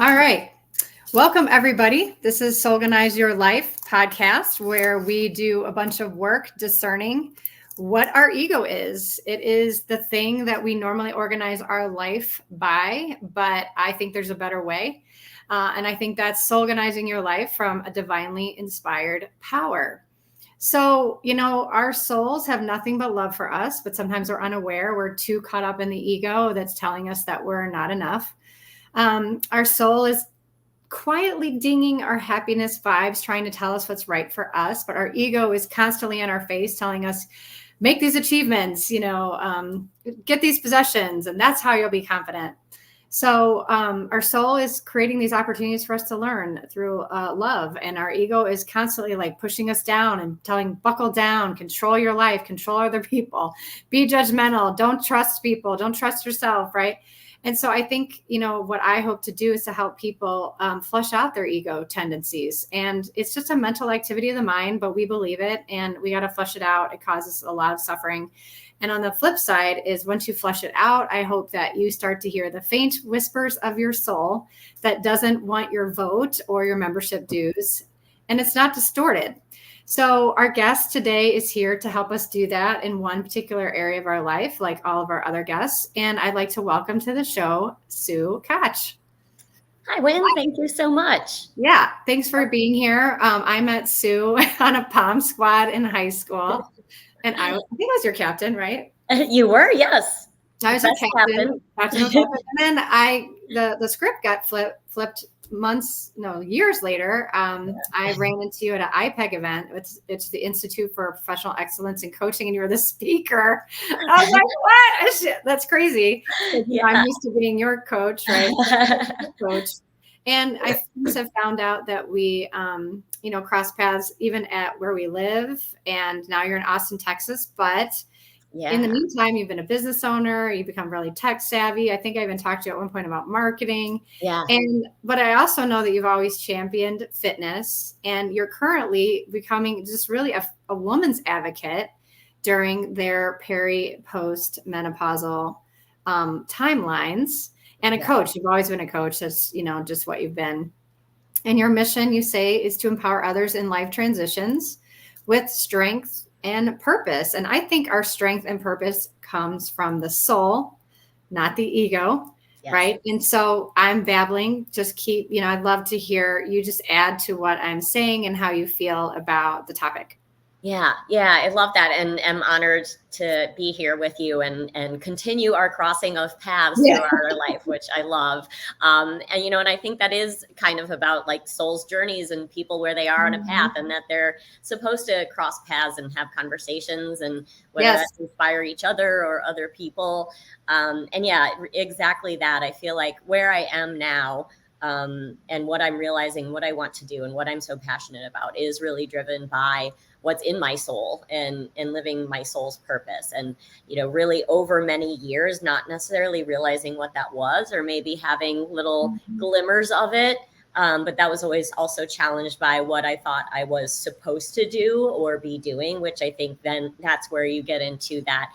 All right. Welcome, everybody. This is Soulganize Your Life podcast, where we do a bunch of work discerning what our ego is. It is the thing that we normally organize our life by, but I think there's a better way. And I think that's soulganizing your life from a divinely inspired power. So, our souls have nothing but love for us, but sometimes we're unaware. We're too caught up in the ego that's telling us that we're not enough. Our soul is quietly dinging our happiness vibes, trying to tell us what's right for us. But our ego is constantly in our face telling us, make these achievements, get these possessions, and that's how you'll be confident. So our soul is creating these opportunities for us to learn through love. And our ego is constantly like pushing us down and telling, buckle down, control your life, control other people, be judgmental, don't trust people, don't trust yourself, right? And so I think, what I hope to do is to help people flush out their ego tendencies. And it's just a mental activity of the mind, but we believe it and we got to flush it out. It causes a lot of suffering. And on the flip side is once you flush it out, I hope that you start to hear the faint whispers of your soul that doesn't want your vote or your membership dues. And it's not distorted. So our guest today is here to help us do that in one particular area of our life, like all of our other guests. And I'd like to welcome to the show, Sue Koch. Hi, Wynn. Thank you so much. Yeah, thanks for being here. I met Sue on a pom squad in high school. And I think I was your captain, right? You were, yes. I was a captain. And then the script got flipped years later. I ran into you at an IPEG event. It's the Institute for Professional Excellence in Coaching, and you were the speaker. I was like, what? That's crazy. Yeah. I'm used to being your coach, right? Coach. And I have found out that we, cross paths even at where we live. And now you're in Austin, Texas. But in the meantime, you've been a business owner. You've become really tech savvy. I think I even talked to you at one point about marketing. Yeah. But I also know that you've always championed fitness. And you're currently becoming just really a woman's advocate during their post menopausal timelines. And a coach. You've always been a coach. That's, just what you've been. And your mission, you say, is to empower others in life transitions with strength and purpose. And I think our strength and purpose comes from the soul, not the ego, right? And so I'm babbling. Just keep, I'd love to hear you just add to what I'm saying and how you feel about the topic. Yeah, I love that, and I'm honored to be here with you and continue our crossing of paths through our life, which I love. And I think that is kind of about like soul's journeys and people where they are on a path, and that they're supposed to cross paths and have conversations, and whether that's inspire each other or other people. And exactly that. I feel like where I am now, and what I'm realizing, what I want to do, and what I'm so passionate about is really driven by what's in my soul and living my soul's purpose. And, really over many years, not necessarily realizing what that was, or maybe having little glimmers of it. But that was always also challenged by what I thought I was supposed to do or be doing, which I think then that's where you get into that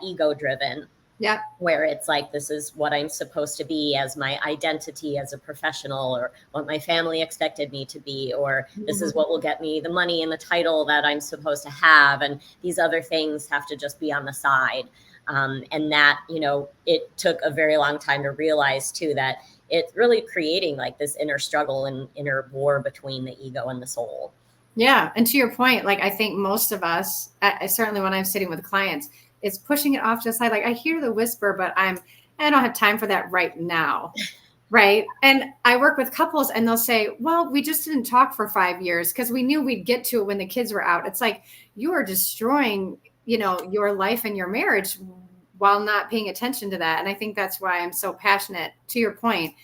ego driven. Yeah. Where it's like, this is what I'm supposed to be as my identity as a professional, or what my family expected me to be, or this is what will get me the money and the title that I'm supposed to have. And these other things have to just be on the side. And that, it took a very long time to realize too, that it's really creating like this inner struggle and inner war between the ego and the soul. Yeah. And to your point, like, I think most of us, certainly when I'm sitting with clients, it's pushing it off to the side. Like, I hear the whisper, but I don't have time for that right now. Right. And I work with couples and they'll say, well, we just didn't talk for 5 years because we knew we'd get to it when the kids were out. It's like, you are destroying, your life and your marriage while not paying attention to that. And I think that's why I'm so passionate, to your point,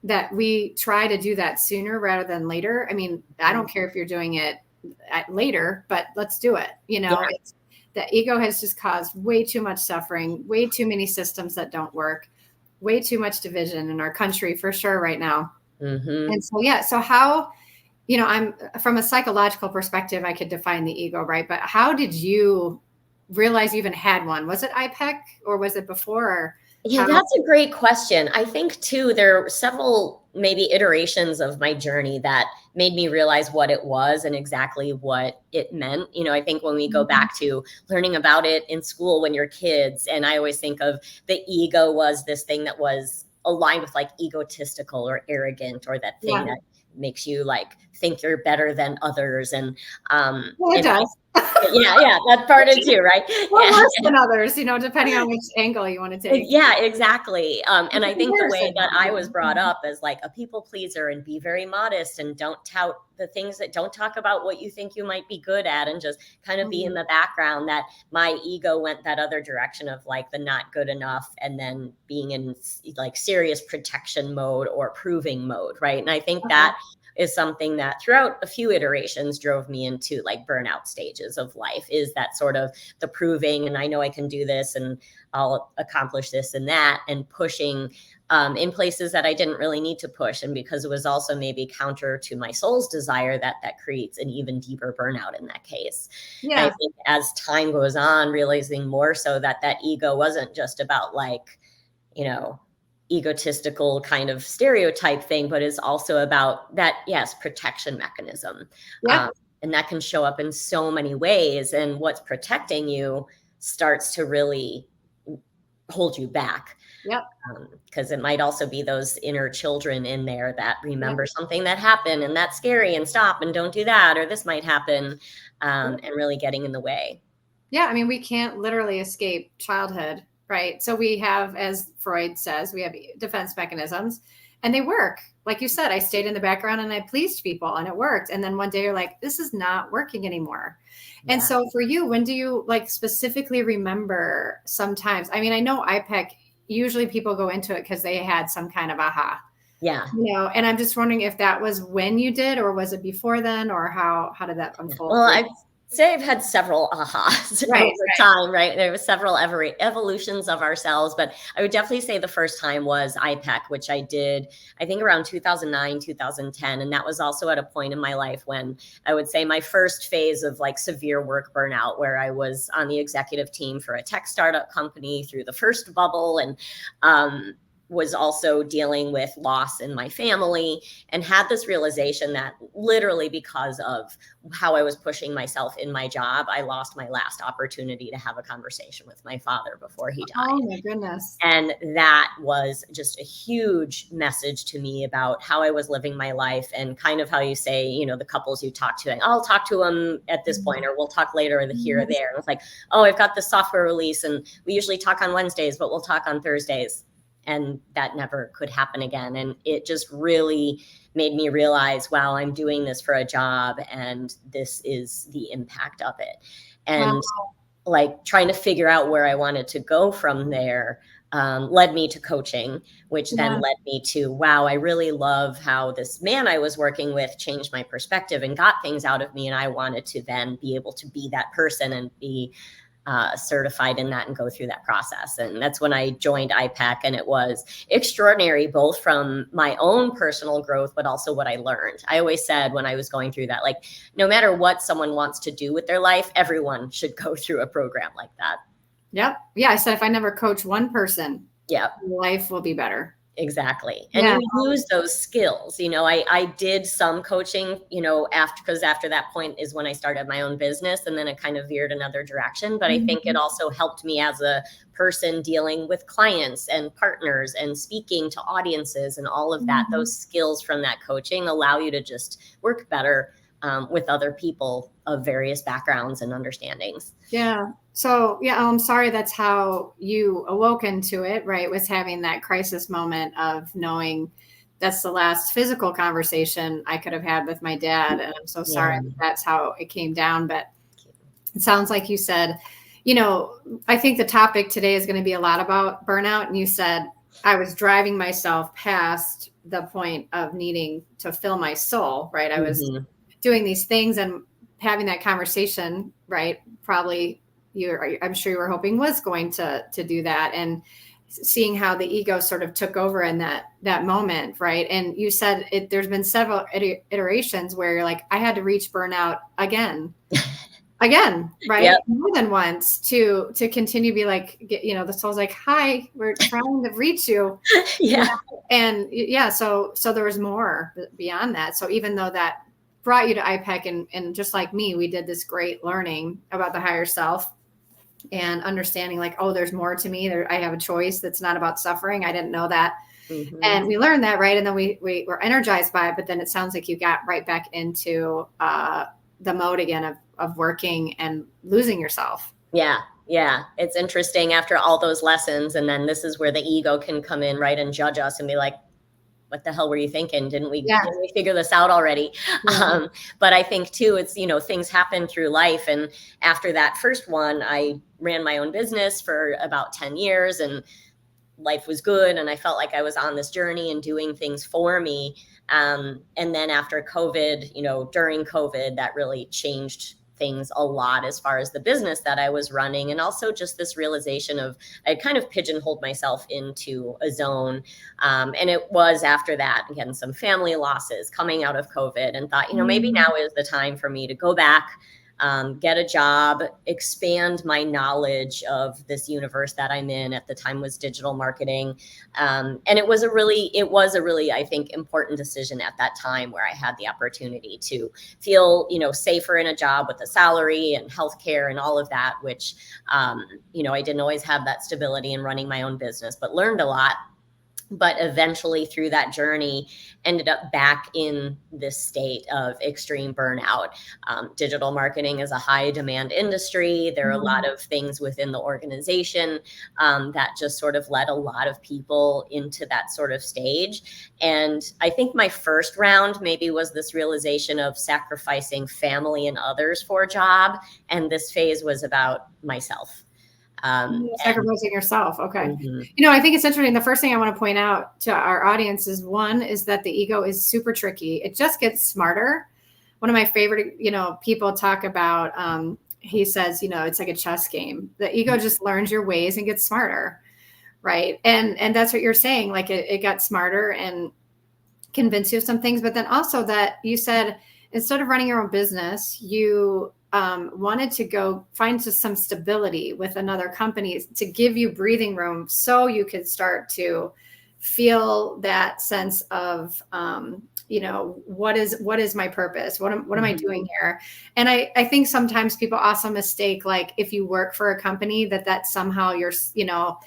that we try to do that sooner rather than later. I mean, I don't care if you're doing it later, but let's do it. The ego has just caused way too much suffering, way too many systems that don't work, way too much division in our country for sure right now. And so how, I'm from a psychological perspective, I could define the ego, right? But how did you realize you even had one? Was it IPEC or was it before? Yeah, that's a great question. I think too, there are several maybe iterations of my journey that made me realize what it was and exactly what it meant. I think when we go back to learning about it in school when you're kids, and I always think of the ego was this thing that was aligned with like egotistical or arrogant, or that thing that makes you like think you're better than others. And Well, it does. yeah, that part is too, right? Well, worse than others, depending on which angle you want to take. Yeah, exactly. And I think the way that I was brought up as like a people pleaser and be very modest and don't tout the things that don't talk about what you think you might be good at and just kind of be in the background, that my ego went that other direction of like the not good enough and then being in like serious protection mode or proving mode. Right. And I think that is something that throughout a few iterations drove me into like burnout stages of life, is that sort of the proving, and I know I can do this and I'll accomplish this and that, and pushing in places that I didn't really need to push. And because it was also maybe counter to my soul's desire, that creates an even deeper burnout in that case. Yeah. I think as time goes on, realizing more so that ego wasn't just about like, egotistical kind of stereotype thing, but is also about that, yes, protection mechanism. Yeah. And that can show up in so many ways. And what's protecting you starts to really hold you back. Yep. Because it might also be those inner children in there that remember something that happened and that's scary and stop and don't do that, or this might happen, and really getting in the way. Yeah. I mean, we can't literally escape childhood. Right. So we have, as Freud says, we have defense mechanisms and they work. Like you said, I stayed in the background and I pleased people and it worked. And then one day you're like, this is not working anymore. Yeah. And so for you, when do you like specifically remember sometimes? I mean, I know IPEC, usually people go into it because they had some kind of aha. Yeah. And I'm just wondering if that was when you did, or was it before then, or how did that unfold? Well, I'd say I've had several ahas over time, right? There were several evolutions of ourselves, but I would definitely say the first time was IPEC, which I did, I think around 2009, 2010. And that was also at a point in my life when I would say my first phase of like severe work burnout, where I was on the executive team for a tech startup company through the first bubble, and was also dealing with loss in my family, and had this realization that literally because of how I was pushing myself in my job, I lost my last opportunity to have a conversation with my father before he died. Oh my goodness. And that was just a huge message to me about how I was living my life, and kind of how you say, the couples you talk to, and I'll talk to them at this point, or we'll talk later, or here or there. And it's like, oh, I've got this software release and we usually talk on Wednesdays, but we'll talk on Thursdays. And that never could happen again. And it just really made me realize, wow, I'm doing this for a job and this is the impact of it. And like trying to figure out where I wanted to go from there led me to coaching, which then led me to, wow, I really love how this man I was working with changed my perspective and got things out of me. And I wanted to then be able to be that person and be certified in that and go through that process. And that's when I joined IPEC, and it was extraordinary, both from my own personal growth, but also what I learned. I always said when I was going through that, like, no matter what someone wants to do with their life, everyone should go through a program like that. Yep. Yeah. I said, if I never coach one person, life will be better. Exactly. And you lose those skills. I did some coaching, after that point is when I started my own business, and then it kind of veered another direction. But I think it also helped me as a person dealing with clients and partners and speaking to audiences and all of that. Those skills from that coaching allow you to just work better with other people of various backgrounds and understandings. Yeah. So, I'm sorry that's how you awoke into it, right? Was having that crisis moment of knowing that's the last physical conversation I could have had with my dad. And I'm so sorry that's how it came down. But it sounds like you said, I think the topic today is going to be a lot about burnout. And you said, I was driving myself past the point of needing to fill my soul, right? I was doing these things and having that conversation, right? Probably I'm sure you were hoping was going to do that, and seeing how the ego sort of took over in that moment, right? And you said there's been several iterations where you're like, I had to reach burnout again. again, right? Yep. More than once to continue to be like, the soul's like, hi, we're trying to reach you. Yeah. And yeah, so there was more beyond that. So even though that brought you to IPEC, and just like me, we did this great learning about the higher self and understanding like, oh, there's more to me. I have a choice that's not about suffering. I didn't know that. Mm-hmm. And we learned that, right? And then we were energized by it. But then it sounds like you got right back into the mode again of working and losing yourself. Yeah. Yeah. It's interesting after all those lessons. And then this is where the ego can come in, right, and judge us and be like, what the hell were you thinking? Didn't we figure this out already? Yeah. But I think too, it's, things happen through life. And after that first one, I ran my own business for about 10 years and life was good. And I felt like I was on this journey and doing things for me. And then after COVID, during COVID, that really changed things a lot as far as the business that I was running. And also just this realization of I kind of pigeonholed myself into a zone. And it was after that, again, some family losses coming out of COVID, and thought, maybe now is the time for me to go back, get a job, expand my knowledge of this universe that I'm in. At the time was digital marketing. And it was a really, I think, important decision at that time, where I had the opportunity to feel, safer in a job with a salary and healthcare and all of that, which, I didn't always have that stability in running my own business, but learned a lot. But eventually through that journey, ended up back in this state of extreme burnout. Digital marketing is a high demand industry. There are a lot of things within the organization that just sort of led a lot of people into that sort of stage. And I think my first round maybe was this realization of sacrificing family and others for a job. And this phase was about myself. Sacrificing yourself. Okay. Mm-hmm. I think it's interesting. The first thing I want to point out to our audience is that the ego is super tricky. It just gets smarter. One of my favorite, people talk about, he says, it's like a chess game. The ego just learns your ways and gets smarter. Right. And that's what you're saying. Like it got smarter and convinced you of some things, but then also that you said, instead of running your own business, you wanted to go find some stability with another company to give you breathing room so you could start to feel that sense of, what is my purpose? What am I doing here? And I think sometimes people also mistake, like, if you work for a company that somehow you're not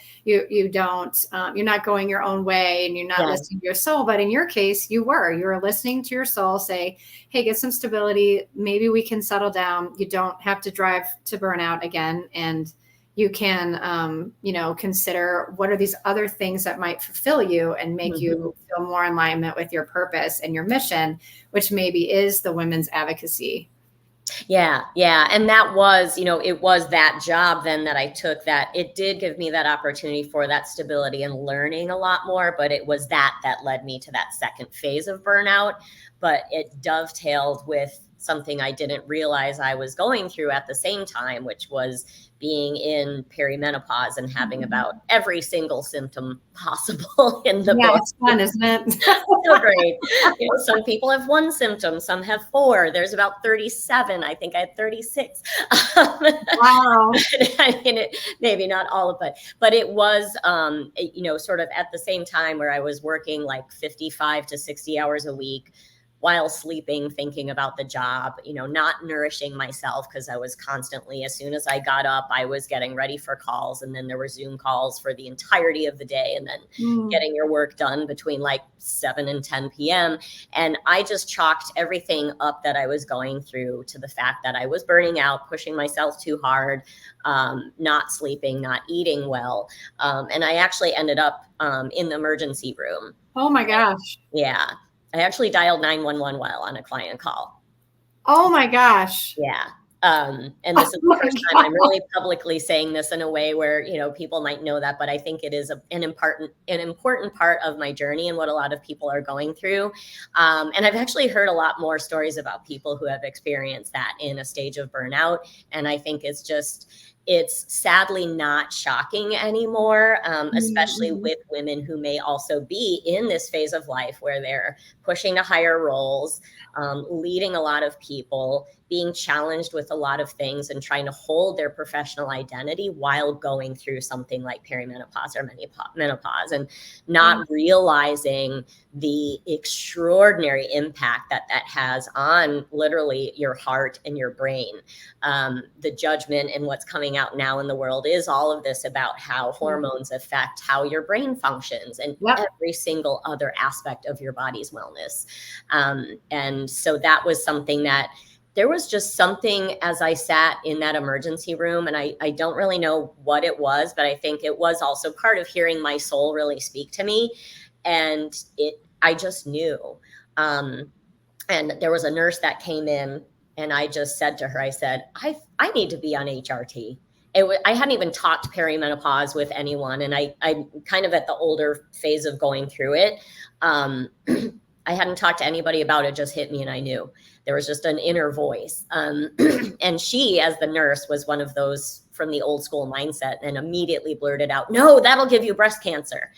going your own way and you're not listening to your soul. But in your case, you were listening to your soul say, hey, get some stability. Maybe we can settle down. You don't have to drive to burnout again. And you can, consider what are these other things that might fulfill you and make you feel more in alignment with your purpose and your mission, which maybe is the women's advocacy. Yeah. Yeah. And that was, it was that job then that I took, that it did give me that opportunity for that stability and learning a lot more. But it was that led me to that second phase of burnout. But it dovetailed with something I didn't realize I was going through at the same time, which was being in perimenopause and having about every single symptom possible in the book. It's fun, isn't it? So great. Some people have one symptom, some have 4. There's about 37. I think I had 36. Wow. I mean, maybe not all of it, but it was, sort of at the same time where I was working like 55 to 60 hours a week, while sleeping, thinking about the job, not nourishing myself, because I was constantly, as soon as I got up, I was getting ready for calls. And then there were Zoom calls for the entirety of the day, and then getting your work done between like 7 and 10 p.m. And I just chalked everything up that I was going through to the fact that I was burning out, pushing myself too hard, not sleeping, not eating well. And I actually ended up in the emergency room. Oh my gosh. Yeah. I actually dialed 911 while on a client call. Oh my gosh. Yeah. And this is the first time I'm really publicly saying this in a way where, people might know that, but I think it is an important part of my journey and what a lot of people are going through. And I've actually heard a lot more stories about people who have experienced that in a stage of burnout. And I think it's just, it's sadly not shocking anymore, especially with women who may also be in this phase of life where they're pushing to higher roles, leading a lot of people, being challenged with a lot of things and trying to hold their professional identity while going through something like perimenopause or menopause, and not realizing the extraordinary impact that that has on literally your heart and your brain. The judgment and what's coming out now in the world is all of this about how hormones affect how your brain functions and every single other aspect of your body's wellness. And so that was something that there was just something as I sat in that emergency room, and I don't really know what it was, but I think it was also part of hearing my soul really speak to me. And I just knew. And there was a nurse that came in, and I just said to her, I said, I need to be on HRT. I hadn't even talked perimenopause with anyone, and I'm kind of at the older phase of going through it. I hadn't talked to anybody about it, just hit me, and I knew. There was just an inner voice. And she, as the nurse, was one of those from the old school mindset and immediately blurted out, no, that'll give you breast cancer.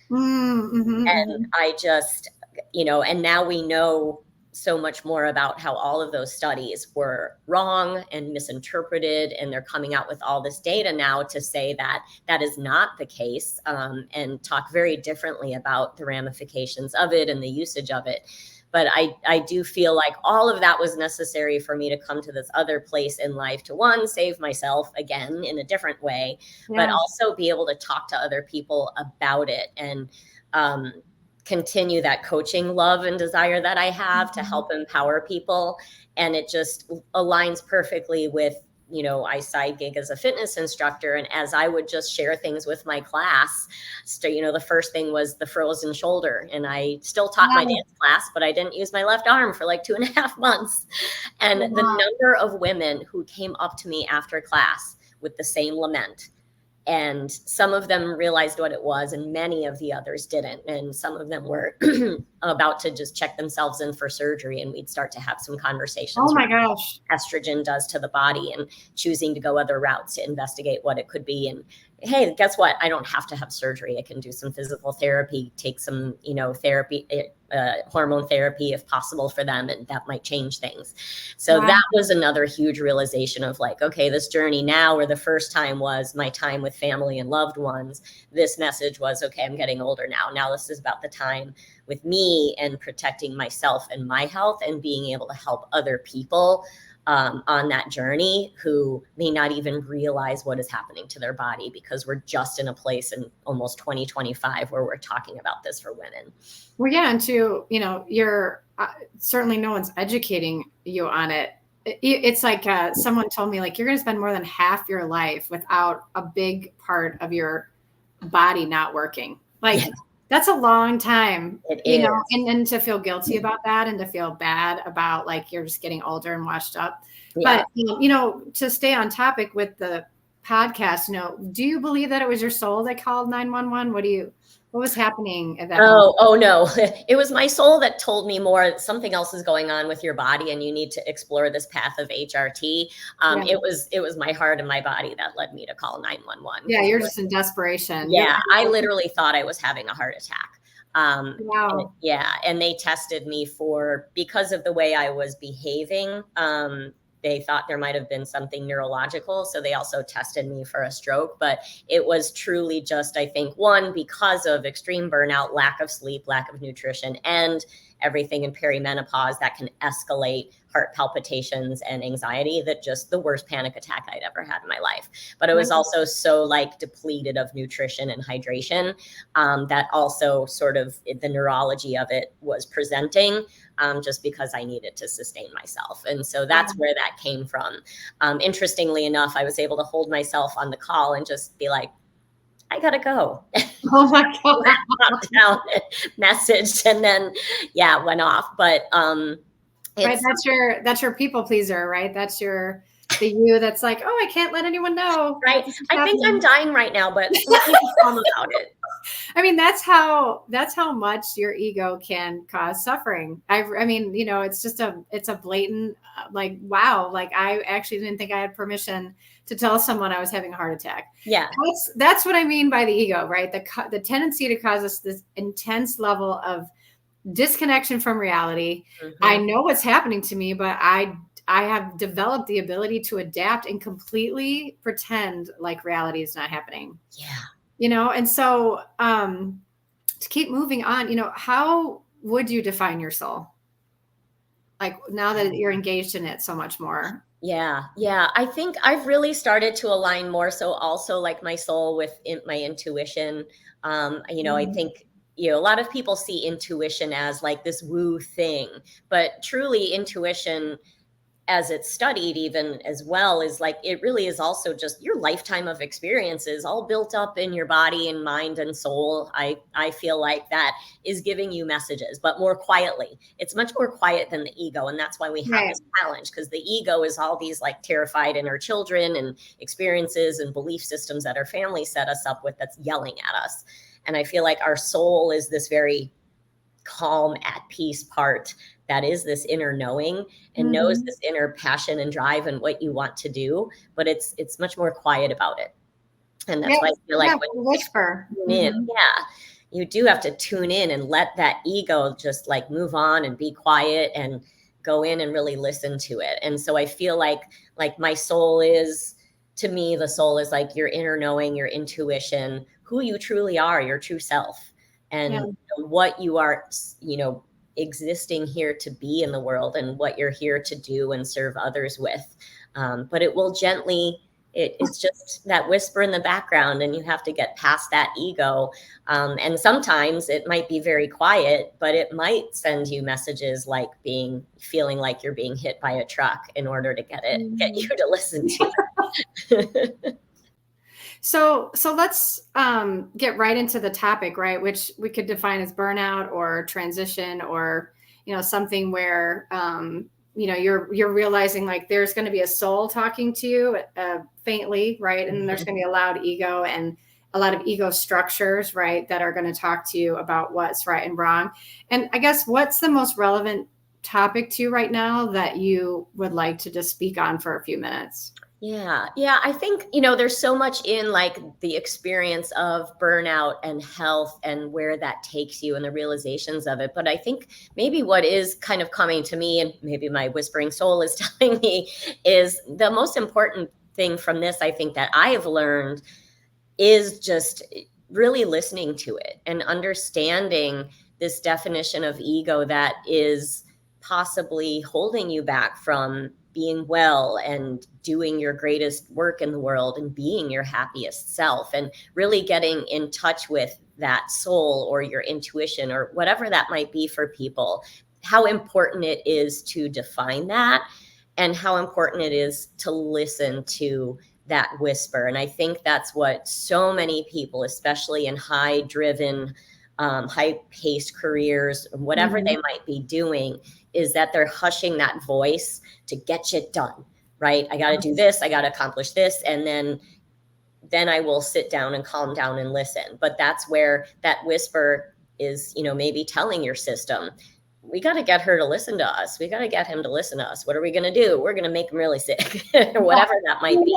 And I just, and now we know so much more about how all of those studies were wrong and misinterpreted, and they're coming out with all this data now to say that that is not the case, and talk very differently about the ramifications of it and the usage of it. But I do feel like all of that was necessary for me to come to this other place in life to, one, save myself again in a different way, but also be able to talk to other people about it and continue that coaching love and desire that I have to help empower people. And it just aligns perfectly with, I side gig as a fitness instructor. And as I would just share things with my class, so, the first thing was the frozen shoulder. And I still taught my dance class, but I didn't use my left arm for like 2.5 months. And the number of women who came up to me after class with the same lament, and some of them realized what it was, and many of the others didn't. And some of them were about to just check themselves in for surgery, and we'd start to have some conversations. Oh my gosh. Estrogen does to the body, and choosing to go other routes to investigate what it could be. And hey, guess what? I don't have to have surgery. I can do some physical therapy, take some, therapy, hormone therapy if possible for them, and that might change things. So that was another huge realization of like, okay, this journey now, where the first time was my time with family and loved ones, this message was, okay, I'm getting older now. Now this is about the time with me and protecting myself and my health and being able to help other people on that journey who may not even realize what is happening to their body, because we're just in a place in almost 2025 where we're talking about this for women. Well, yeah. And you're certainly no one's educating you on it. It's like someone told me, like, you're going to spend more than half your life without a big part of your body not working. Like, that's a long time, and to feel guilty about that and to feel bad about like you're just getting older and washed up. But, to stay on topic with the podcast, do you believe that it was your soul that called 911? What was happening at that moment? Oh, no. It was my soul that told me more, something else is going on with your body and you need to explore this path of HRT. It was my heart and my body that led me to call 911. Yeah, you're just in desperation. Yeah, I literally thought I was having a heart attack. Wow. And they tested me because of the way I was behaving. They thought there might have been something neurological. So they also tested me for a stroke, but it was truly just, I think, one, because of extreme burnout, lack of sleep, lack of nutrition, and everything in perimenopause that can escalate heart palpitations and anxiety, that just the worst panic attack I'd ever had in my life. But it was also so like depleted of nutrition and hydration, that also sort of the neurology of it was presenting, just because I needed to sustain myself. And so that's where that came from. Interestingly enough, I was able to hold myself on the call and just be like, I gotta go. Oh my God. Popped down, messaged, and then went off. But right, that's your people pleaser, right? That's the you that's like, oh, I can't let anyone know. Right. I think I'm dying right now, but let me be calm about it. I mean, that's how much your ego can cause suffering. I mean, it's just it's a blatant, like, wow, like I actually didn't think I had permission to tell someone I was having a heart attack. Yeah. That's what I mean by the ego, right? The tendency to cause us this intense level of disconnection from reality. I know what's happening to me, but I have developed the ability to adapt and completely pretend like reality is not happening. Yeah. And so to keep moving on, how would you define your soul? Like now that you're engaged in it so much more. Yeah. Yeah. I think I've really started to align more so also like my soul with my intuition. I think, a lot of people see intuition as like this woo thing, but truly intuition, as it's studied even as well, is like it really is also just your lifetime of experiences all built up in your body and mind and soul. I feel like that is giving you messages, but more quietly. It's much more quiet than the ego, and that's why we have this challenge, because the ego is all these like terrified inner children and experiences and belief systems that our family set us up with that's yelling at us. And I feel like our soul is this very calm, at peace part that is this inner knowing and knows this inner passion and drive and what you want to do, but it's much more quiet about it. And that's why I feel like when whisper. You tune in, you do have to tune in and let that ego just like move on and be quiet and go in and really listen to it. And so I feel like my soul is, to me, the soul is like your inner knowing, your intuition, who you truly are, your true self, and what you are, existing here to be in the world and what you're here to do and serve others with. But it will gently, it's just that whisper in the background, and you have to get past that ego. And sometimes it might be very quiet, but it might send you messages like feeling like you're being hit by a truck in order to get you to listen to it. So let's get right into the topic, right? Which we could define as burnout or transition, or something where you're realizing like there's going to be a soul talking to you faintly, right? And there's going to be a loud ego and a lot of ego structures, right, that are going to talk to you about what's right and wrong. And I guess what's the most relevant topic to you right now that you would like to just speak on for a few minutes? Yeah. I think, there's so much in like the experience of burnout and health and where that takes you and the realizations of it. But I think maybe what is kind of coming to me, and maybe my whispering soul is telling me, is the most important thing from this, I think, that I have learned is just really listening to it and understanding this definition of ego that is possibly holding you back from being well and doing your greatest work in the world and being your happiest self, and really getting in touch with that soul or your intuition or whatever that might be for people, how important it is to define that and how important it is to listen to that whisper. And I think that's what so many people, especially in high-driven, high-paced careers, whatever they might be doing, is that they're hushing that voice to get shit done, right? I got to do this, I got to accomplish this, and then I will sit down and calm down and listen. But that's where that whisper is, maybe telling your system, we got to get her to listen to us. We got to get him to listen to us. What are we going to do? We're going to make him really sick, or whatever that might be.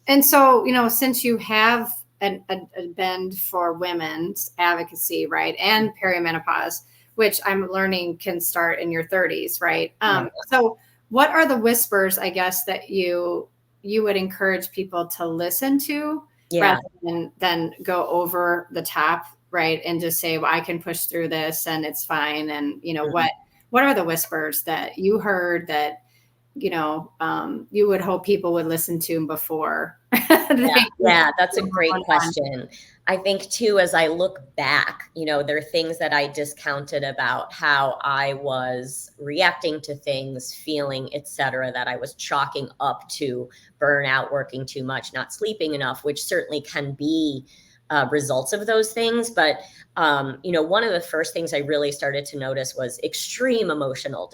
And so, since you have a bend for women's advocacy, right, and perimenopause, which I'm learning can start in your 30s, right? So what are the whispers, I guess, that you would encourage people to listen to rather than go over the top, right? And just say, well, I can push through this and it's fine. And, what are the whispers that you heard that, you would hope people would listen to before? That's a great question. I think too, as I look back, there are things that I discounted about how I was reacting to things, feeling, etc., that I was chalking up to burnout, working too much, not sleeping enough, which certainly can be results of those things. But, one of the first things I really started to notice was extreme emotional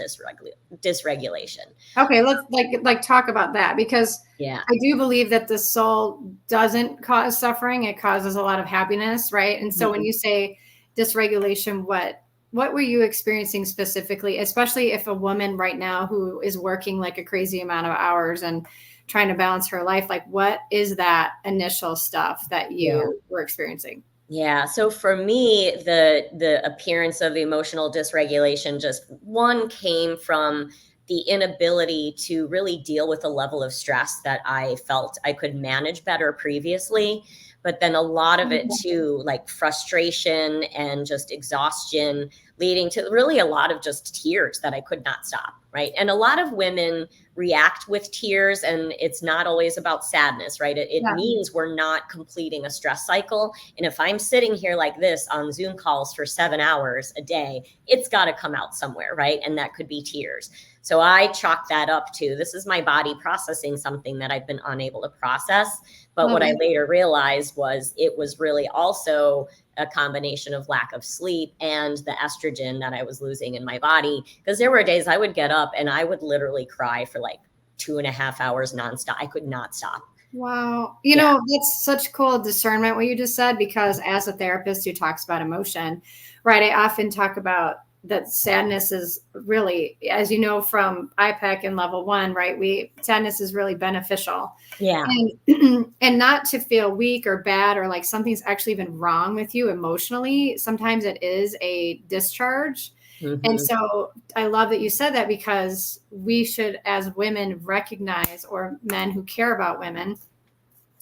dysregulation. Okay, let's like talk about that, because Yeah. I do believe that the soul doesn't cause suffering; it causes a lot of happiness, right? And so when you say dysregulation, what were you experiencing specifically, especially if a woman right now who is working like a crazy amount of hours and trying to balance her life, like what is that initial stuff that Yeah. you were experiencing? Yeah. So for me, the appearance of emotional dysregulation just one came from the inability to really deal with the level of stress that I felt I could manage better previously. But then a lot of it too, like frustration and just exhaustion, leading to really a lot of just tears that I could not stop. Right. And a lot of women react with tears, and it's not always about sadness, right? It Yeah. means we're not completing a stress cycle. And if I'm sitting here like this on Zoom calls for 7 hours a day, it's got to come out somewhere, right? And that could be tears. So I chalk that up to this is my body processing something that I've been unable to process. But what I later realized was it was really also a combination of lack of sleep and the estrogen that I was losing in my body. Because there were days I would get up and I would literally cry for like 2.5 hours nonstop. I could not stop. Wow. You know, that's such cool discernment what you just said, because as a therapist who talks about emotion, right, I often talk about that sadness is really, as you know, from IPEC and level 1, right, sadness is really beneficial. Yeah. And not to feel weak or bad or like something's actually even wrong with you emotionally. Sometimes it is a discharge. And so I love that you said that, because we should, as women, recognize, or men who care about women,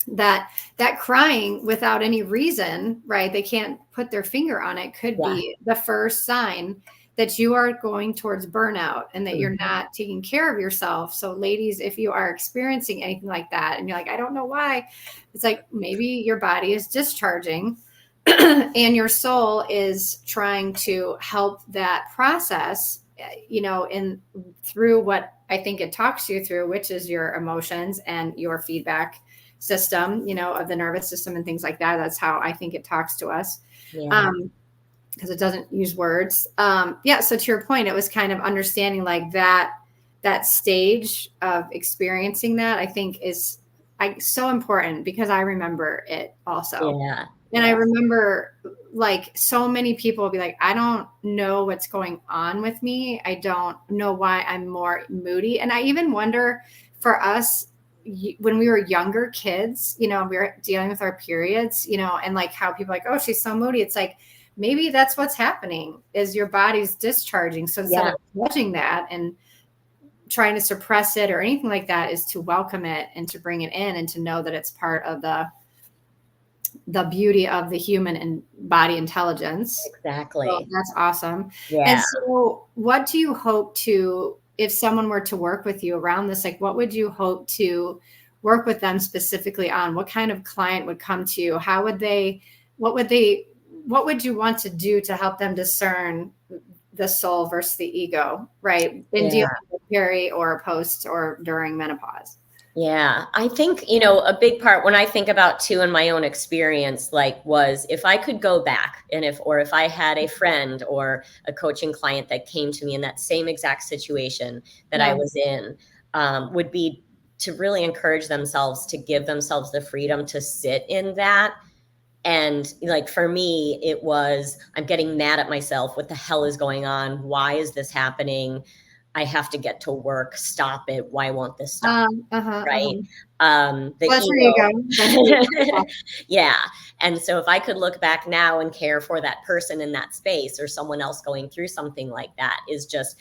that crying without any reason, right? They can't put their finger on it, could be the first sign that you are going towards burnout and that you're not taking care of yourself. So ladies, if you are experiencing anything like that and you're like, I don't know why, it's like maybe your body is discharging and your soul is trying to help that process, in through what I think it talks you through, which is your emotions and your feedback system, of the nervous system and things like that. That's how I think it talks to us. Yeah. Because it doesn't use words. So to your point, it was kind of understanding like that stage of experiencing that, I think is so important, because I remember it also. Yeah. And I remember like so many people will be like, I don't know what's going on with me. I don't know why I'm more moody. And I even wonder for us, when we were younger kids, we were dealing with our periods, and like how people are like, oh, she's so moody. It's like, maybe that's what's happening, is your body's discharging. So instead of judging that and trying to suppress it or anything like that, is to welcome it and to bring it in and to know that it's part of the beauty of the human and body intelligence. Exactly. So that's awesome. Yeah. And so what do you hope to, if someone were to work with you around this, like what would you hope to work with them specifically on? What kind of client would come to you? What would you want to do to help them discern the soul versus the ego, right? In dealing with peri or post or during menopause? Yeah, I think, a big part when I think about too in my own experience, like was if I could go back and if I had a friend or a coaching client that came to me in that same exact situation that I was in, would be to really encourage themselves to give themselves the freedom to sit in that. And like for me, it was, I'm getting mad at myself. What the hell is going on? Why is this happening? I have to get to work. Stop it. Why won't this stop? Right. The That's where you go. That's where you go. Yeah. And so if I could look back now and care for that person in that space or someone else going through something like that is just,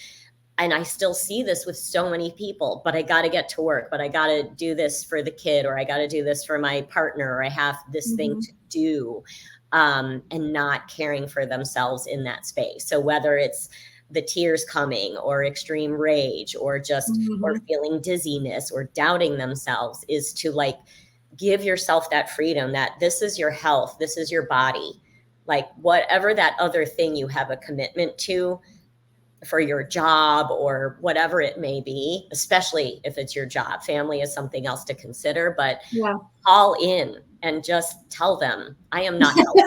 and I still see this with so many people, but I got to get to work, but I got to do this for the kid, or I got to do this for my partner, or I have this thing to do, and not caring for themselves in that space. So whether it's the tears coming or extreme rage or just, or feeling dizziness or doubting themselves, is to like, give yourself that freedom that this is your health. This is your body. Like whatever that other thing you have a commitment to for your job or whatever it may be, especially if it's your job. Family is something else to consider, but all in and just tell them, I am not healthy.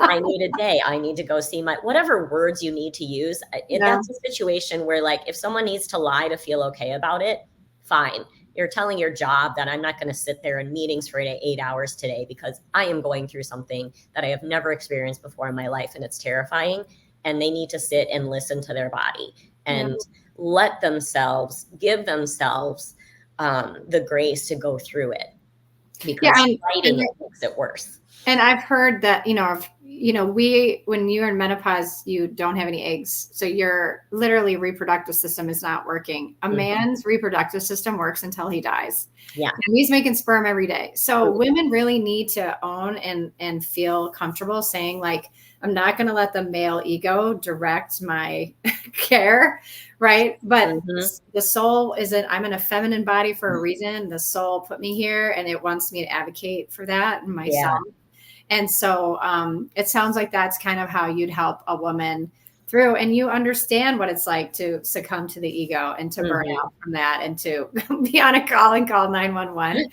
I need a day. I need to go see whatever words you need to use. That's a situation where, like, if someone needs to lie to feel okay about it, fine. You're telling your job that I'm not going to sit there in meetings for 8 hours today because I am going through something that I have never experienced before in my life, and it's terrifying. And they need to sit and listen to their body and give themselves the grace to go through it, because fighting it makes it worse. And I've heard that, when you're in menopause, you don't have any eggs. So your literally reproductive system is not working. A man's reproductive system works until he dies. Yeah. And he's making sperm every day. So women really need to own and feel comfortable saying, like, I'm not going to let the male ego direct my care. Right. But the soul I'm in a feminine body for a reason. The soul put me here and it wants me to advocate for that and myself. Yeah. And so it sounds like that's kind of how you'd help a woman through, and you understand what it's like to succumb to the ego and to burn out from that and to be on a call and call 911.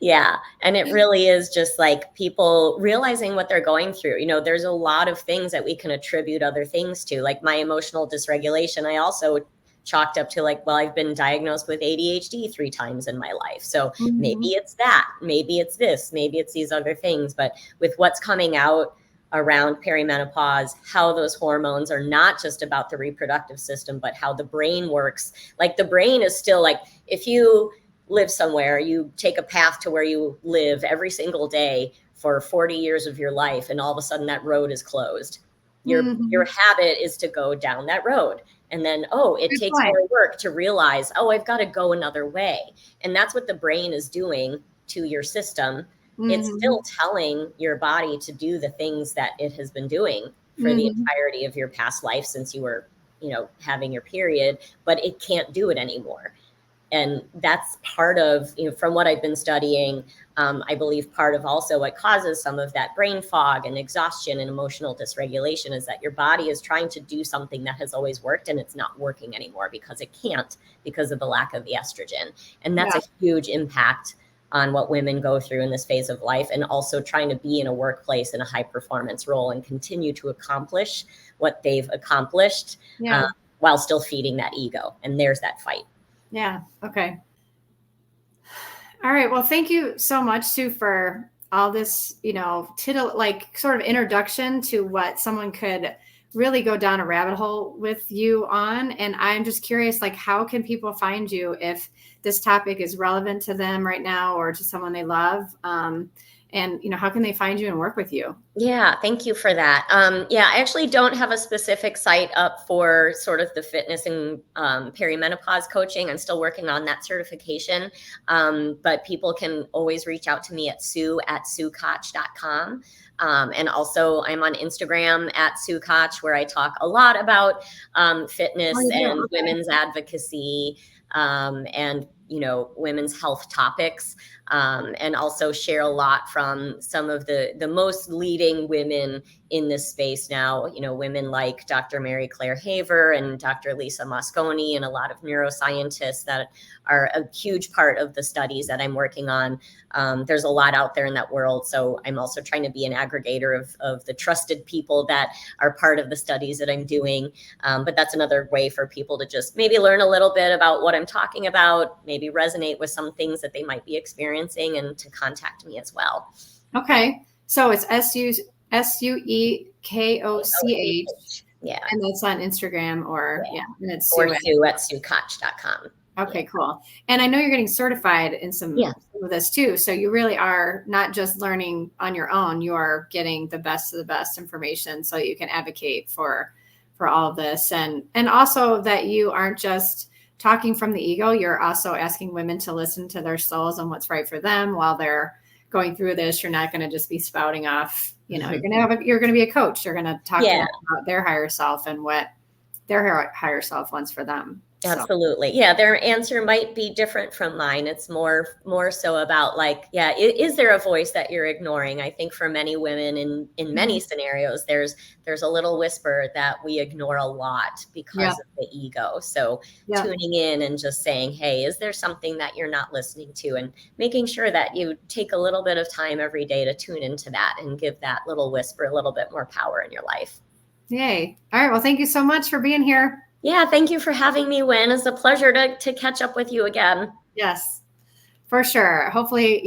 Yeah. And it really is just like people realizing what they're going through. There's a lot of things that we can attribute other things to, like my emotional dysregulation. I also chalked up to, like, well, I've been diagnosed with ADHD 3 times in my life. So maybe it's that, maybe it's this, maybe it's these other things. But with what's coming out around perimenopause, how those hormones are not just about the reproductive system, but how the brain works. Like, the brain is still, like, if you live somewhere, you take a path to where you live every single day for 40 years of your life, and all of a sudden that road is closed. Your habit is to go down that road. And then, it takes more work to realize, I've got to go another way. And that's what the brain is doing to your system. It's still telling your body to do the things that it has been doing for the entirety of your past life since you were, having your period, but it can't do it anymore. And that's part of, from what I've been studying, I believe part of also what causes some of that brain fog and exhaustion and emotional dysregulation is that your body is trying to do something that has always worked and it's not working anymore because it can't, because of the lack of the estrogen. And that's a huge impact on what women go through in this phase of life, and also trying to be in a workplace in a high performance role and continue to accomplish what they've accomplished while still feeding that ego. And there's that fight. Yeah. Okay. All right. Well, thank you so much, Sue, for all this, sort of introduction to what someone could really go down a rabbit hole with you on. And I'm just curious, like, how can people find you if this topic is relevant to them right now or to someone they love? And, how can they find you and work with you? Yeah, thank you for that. I actually don't have a specific site up for sort of the fitness and perimenopause coaching. I'm still working on that certification. But people can always reach out to me at sue@suekoch.com. And also I'm on Instagram at Sue Koch, where I talk a lot about fitness and women's advocacy and women's health topics, and also share a lot from some of the most leading women in this space now, women like Dr. Mary Claire Haver and Dr. Lisa Mosconi, and a lot of neuroscientists that are a huge part of the studies that I'm working on. There's a lot out there in that world. So I'm also trying to be an aggregator of the trusted people that are part of the studies that I'm doing. But that's another way for people to just maybe learn a little bit about what I'm talking about, maybe resonate with some things that they might be experiencing, and to contact me as well. Okay. So it's SUEKOCH. Yeah. And that's on Instagram or and it's Sue at SueKoch.com. Okay, cool. And I know you're getting certified in some of this too. So you really are not just learning on your own, you are getting the best of the best information so you can advocate for all of this. And also that you aren't just talking from the ego, you're also asking women to listen to their souls and what's right for them while they're going through this. You're not going to just be spouting off, you're going to be a coach. You're going to talk to them about their higher self and what their higher self wants for them. Absolutely. Yeah, their answer might be different from mine. It's more so about like, yeah, is there a voice that you're ignoring? I think for many women in many scenarios, there's a little whisper that we ignore a lot because of the ego. So tuning in and just saying, hey, is there something that you're not listening to? And making sure that you take a little bit of time every day to tune into that and give that little whisper a little bit more power in your life. Yay. All right. Well, thank you so much for being here. Yeah, thank you for having me, Wynn. It's a pleasure to catch up with you again. Yes, for sure. Hopefully,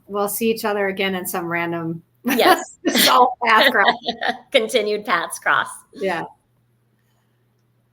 we'll see each other again in some random yes path cross. Continued paths cross. Yeah.